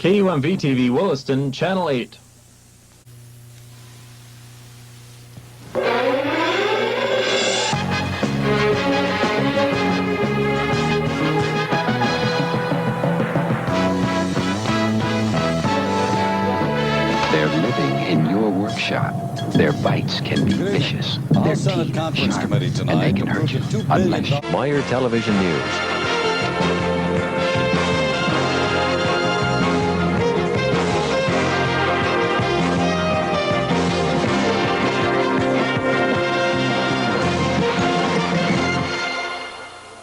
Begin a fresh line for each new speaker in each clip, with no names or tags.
KUMV-TV Williston, Channel 8.
They're living in your workshop. Their bites can be vicious. Their teeth sharp, and they can hurt you. Unless
KFYR Television News.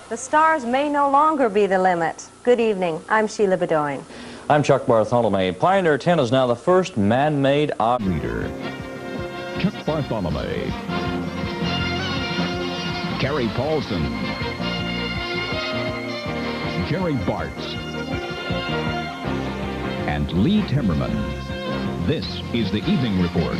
The stars may no longer be the limit. Good evening. I'm Sheila Bedoin.
I'm Chuck Bartholomew. Pioneer 10 is now the first man-made
leader. Chuck Bartholomew. Carrie Paulson. Jerry Bartz. And Lee Timmerman. This is the Evening Report.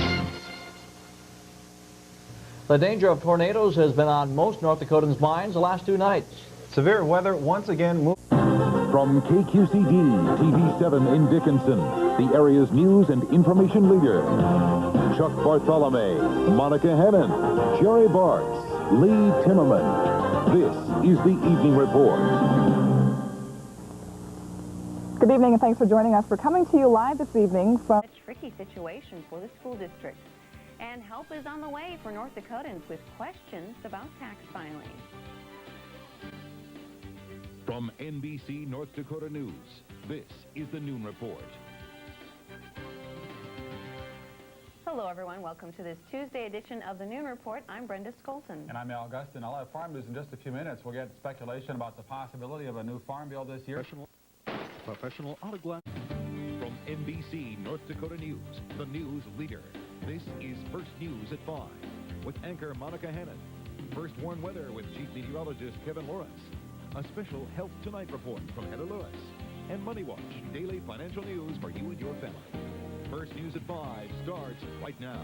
The danger of tornadoes has been on most North Dakotans' minds the last 2 nights.
Severe weather once again moved.
From KQCD, TV7 in Dickinson, the area's news and information leader, Chuck Bartholomew, Monica Hennon, Jerry Bartz, Lee Timmerman. This is the Evening Report.
Good evening and thanks for joining us. We're coming to you live this evening from
a tricky situation for the school district. And help is on the way for North Dakotans with questions about tax filing.
From NBC North Dakota News, this is the Noon Report.
Hello, everyone. Welcome to this Tuesday edition of the Noon Report. I'm Brenda Skolton.
And I'm Al Gustin. I'll have farm news in just a few minutes. We'll get speculation about the possibility of a new farm bill this year.
Professional autograph. From NBC North Dakota News, the news leader. This is First News at 5 with anchor Monica Hennon. First warn weather with Chief Meteorologist Kevin Lawrence. A special Health Tonight report from Heather Lewis. And Money Watch, daily financial news for you and your family. First News at 5 starts right now.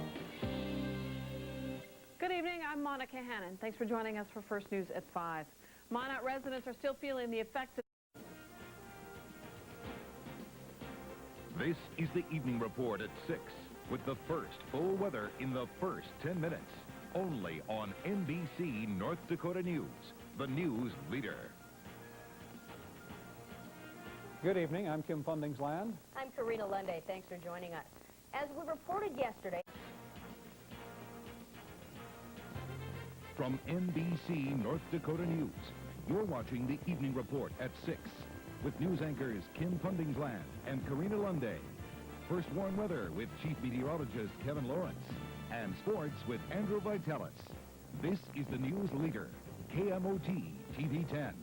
Good evening. I'm Monica Hennon. Thanks for joining us for First News at 5. Minot residents are still feeling the effects of...
This is the Evening Report at 6 with the first full weather in the first 10 minutes. Only on NBC North Dakota News, the news leader.
Good evening. I'm Kim Fundingsland.
I'm Karina Lunde. Thanks for joining us. As we reported yesterday...
From NBC North Dakota News, you're watching the Evening Report at 6 with news anchors Kim Fundingsland and Karina Lunde. First warn weather with Chief Meteorologist Kevin Lawrence. And sports with Andrew Vitalis. This is the news leader, KMOT TV 10.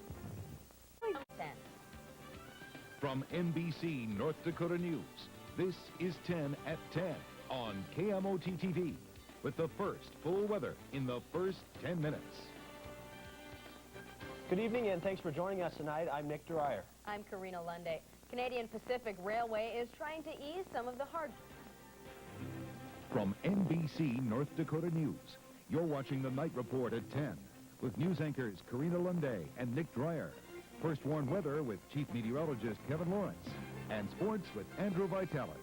From NBC North Dakota News, this is 10 at 10 on KMOT TV with the first full weather in the first 10 minutes.
Good evening and thanks for joining us tonight. I'm Nick Dreyer.
I'm Karina Lunde. Canadian Pacific Railway is trying to ease some of the hard...
From NBC North Dakota News, you're watching the Night Report at 10 with news anchors Karina Lunde and Nick Dreyer. First warn weather with Chief Meteorologist Kevin Lawrence. And sports with Andrew Vitalis.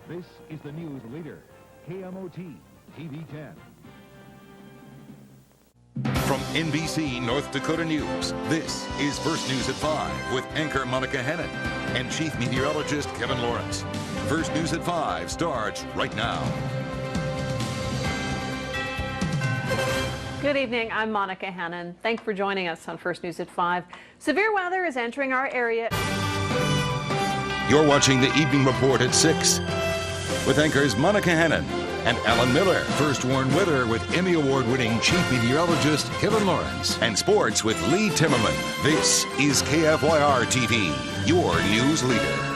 This is the news leader, KMOT TV 10. From NBC North Dakota News, this is First News at 5 with anchor Monica Hennon and Chief Meteorologist Kevin Lawrence. First News at 5 starts right now.
Good evening. I'm Monica Hennon. Thanks for joining us on First News at 5. Severe weather is entering our area.
You're watching the Evening Report at 6 with anchors Monica Hennon and Alan Miller. First warn weather with Emmy Award-winning Chief Meteorologist Kevin Lawrence. And sports with Lee Timmerman. This is KFYR TV, your news leader.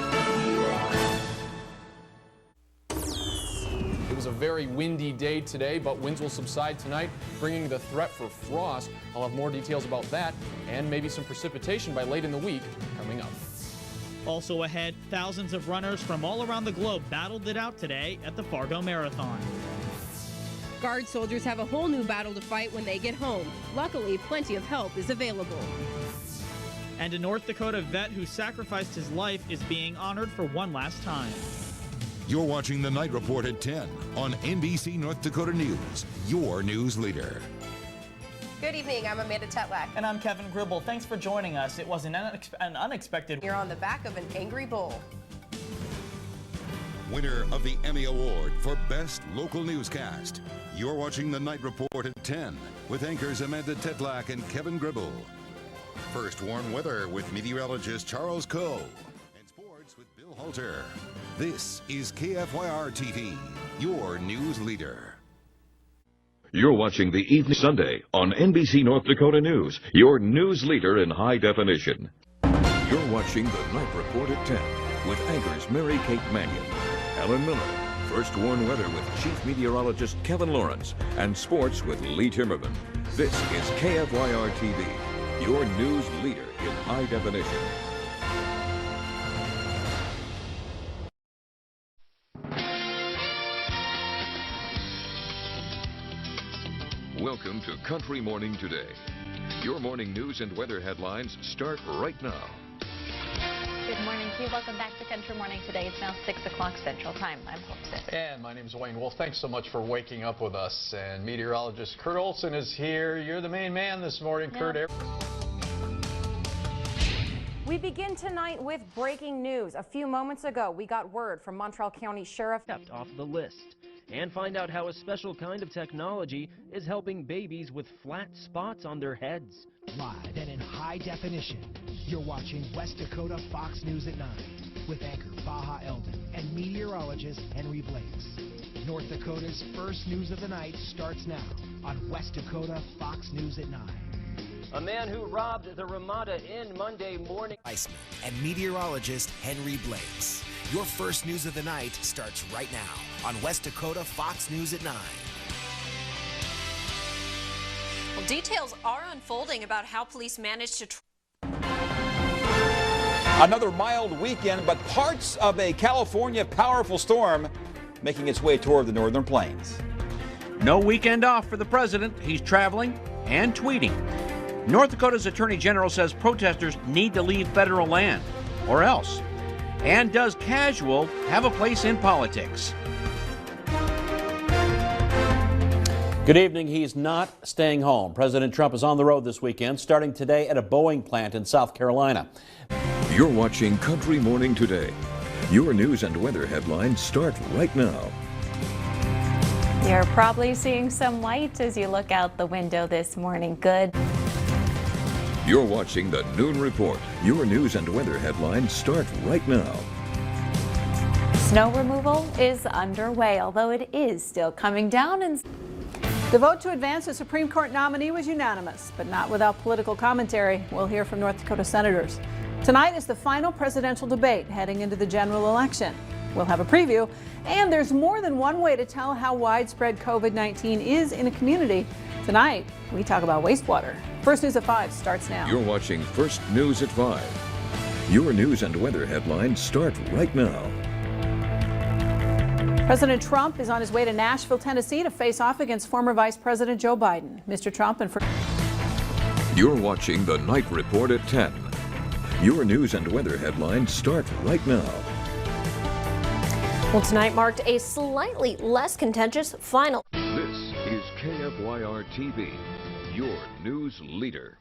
It was a very windy day today, but winds will subside tonight, bringing the threat for frost. I'll have more details about that and maybe some precipitation by late in the week coming up.
Also ahead, thousands of runners from all around the globe battled it out today at the Fargo Marathon.
Guard soldiers have a whole new battle to fight when they get home. Luckily, plenty of help is available.
And a North Dakota vet who sacrificed his life is being honored for one last time.
You're watching the Night Report at 10 on NBC North Dakota News, your news leader.
Good evening, I'm Amanda Tetlak.
And I'm Kevin Gribble. Thanks for joining us. It was an unexpected...
You're on the back of an angry bull.
Winner of the Emmy Award for Best Local Newscast. You're watching the Night Report at 10 with anchors Amanda Tetlak and Kevin Gribble. First warn weather with meteorologist Charles Coe. And sports with Bill Halter. This is KFYR TV, your news leader.
You're watching the Evening Sunday on NBC North Dakota News, your news leader in high definition. You're watching the Night Report at 10 with anchors Mary Kate Mannion, Ellen Miller, First Warn Weather with Chief Meteorologist Kevin Lawrence, and sports with Lee Timmerman. This is KFYR TV, your news leader in high definition. Welcome to Country Morning Today. Your morning news and weather headlines start right now.
Good morning to you. Welcome back to Country Morning Today. It's now 6 o'clock Central Time. I'm Hope Sitt.
And my name is Wayne Wolf. Thanks so much for waking up with us. And meteorologist Kurt Olson is here. You're the main man this morning,
Yeah.
Kurt.
We begin tonight with breaking news. A few moments ago, we got word from Montreal County Sheriff
Kept off the list. And find out how a special kind of technology is helping babies with flat spots on their heads.
Live and in high definition, you're watching West Dakota Fox News at 9 with anchor Baha Eldon and meteorologist Henry Blakes. North Dakota's first news of the night starts now on West Dakota Fox News at 9.
A man who robbed the Ramada Inn Monday morning.
And meteorologist Henry Blakes. Your first news of the night starts right now on West Dakota Fox News at 9.
Well, details are unfolding about how police managed to...
Another mild weekend, but parts of a California powerful storm making its way toward the northern plains.
No weekend off for the president. He's traveling and tweeting. North Dakota's Attorney General says protesters need to leave federal land, or else. And does casual have a place in politics?
Good evening. He's not staying home. President Trump is on the road this weekend, starting today at a Boeing plant in South Carolina.
You're watching Country Morning Today. Your news and weather headlines start right now.
You're probably seeing some light as you look out the window this morning. Good.
You're watching the Noon Report. Your news and weather headlines start right now.
Snow removal is underway, although it is still coming down. And
the vote to advance a Supreme Court nominee was unanimous, but not without political commentary. We'll hear from North Dakota senators. Tonight is the final presidential debate heading into the general election. We'll have a preview, and there's more than one way to tell how widespread COVID-19 is in a community. Tonight, we talk about wastewater. First News at 5 starts now.
You're watching First News at 5. Your news and weather headlines start right now.
President Trump is on his way to Nashville, Tennessee to face off against former Vice President Joe Biden. Mr. Trump and...
You're watching the Night Report at 10. Your news and weather headlines start right now.
Well, tonight marked a slightly less contentious final.
This is KFYR TV, your news leader.